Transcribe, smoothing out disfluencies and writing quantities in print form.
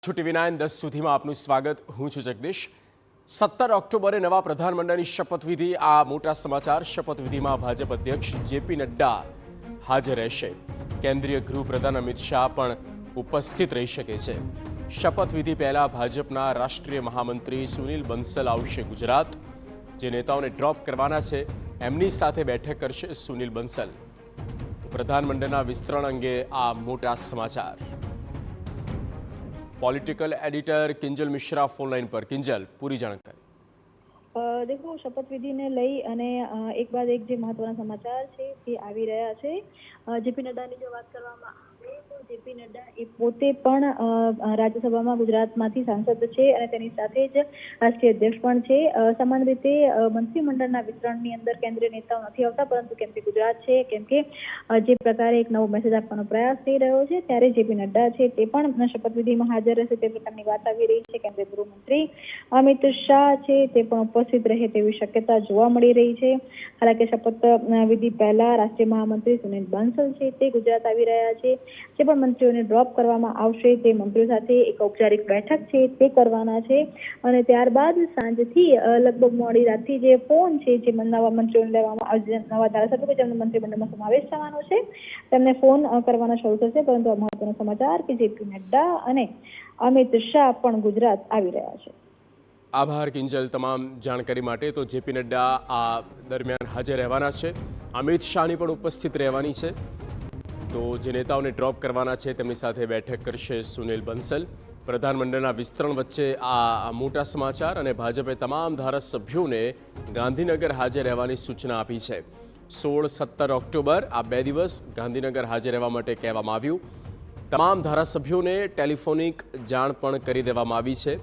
ટીવી9 10 સુધીમાં આપનું સ્વાગત। હું છું જગદીશ। 17 ઓક્ટોબરે નવા પ્રધાનમંડળની શપથવિધિ। આ મોટા સમાચાર। શપથવિધિમાં ભાજપ અધ્યક્ષ જેપી નડ્ડા હાજર રહેશે। કેન્દ્રીય ગૃહપ્રધાન અમિત શાહ પણ ઉપસ્થિત રહી શકે છે। શપથવિધિ પહેલા ભાજપના રાષ્ટ્રીય મહામંત્રી સુનિલ બંસલ આવશે ગુજરાત। જે નેતાઓને ડ્રોપ કરવાના છે એમની સાથે બેઠક કરશે સુનિલ બંસલ। પ્રધાનમંડળના વિસ્તરણ અંગે આ મોટા સમાચાર। Political editor Kinjal Mishra phone line पर। किंजल, पूरी जानकारी। देखो, शपथ विधि ने लई अने एक बाद एक जो महत्वना समाचार है ते आवी रह्या छे। जेपी नड्डानी जो बात करवामां आवे तो जेपी नड्डा ए पोते पण राज्यसभामां गुजरातमांथी सांसद छे अने तेनी साथे ज राष्ट्रीय अध्यक्ष पण छे। सामान्य रीते मंत्रीमंडळना विस्तरणनी अंदर केंद्रीय नेताओ नथी आवता, परंतु केम के गुजरात छे केम के जे प्रकारे एक नवो मेसेज आपવાનો प्रयास थई रह्यो छे त्यारे जेपी नड्डा छे ते पण शपथविधिमां हाजर रहेशे ते प्रकारनी वात आवी रही छे। केंद्रीय गृहमंत्री अमित शाह छे ते पण उपस्थित रहे तेवी शक्यता जोवा मळी रही छे। हालांकि शपथ विधि पहला राष्ट्रीय महामंत्री सुनील बंसल छे ते गुजरात आवी रह्या छे। जे पण मंत्रीओने ड्रॉप करवामां आवशे ते मंत्रीओ साथे एक औपचारिक बैठक छे ते करवाना छे अने त्यारबाद सांजथी लगभग मोडी रातथी जे फोन छे जे नवा मंत्रीओने लेवामां आवशे, नवा धारासभ्यो के जेमनो मंत्रिमंडळमां समावेश थवानो छे तेमने फोन करवाना शरू थशे। परंतु महत्वनो समाचार के जेपी नड्डा अने अमित शाह पण गुजरात आवी रह्या छे। आभार किंजल तमाम जानकारी માટે। તો જેપી નડ્ડા આ દરમિયાન હાજર રહેવાના છે। અમિત શાહની પણ ઉપસ્થિત રહેવાની છે। તો જે નેતાઓને ડ્રોપ કરવાના છે તેમની સાથે બેઠક કરશે સુનિલ બંસલ। પ્રધાનમંડળના વિસ્તરણ વચ્ચે આ મોટા સમાચાર અને ભાજપે તમામ ધારાસભ્યોને ગાંધીનગર હાજર રહેવાની સૂચના આપી છે। 16-17 ઓક્ટોબર આ બે દિવસ ગાંધીનગર હાજર રહેવા માટે કહેવામાં આવ્યું। તમામ ધારાસભ્યોને ટેલિફોનિક જાણ પણ કરી દેવામાં આવી છે।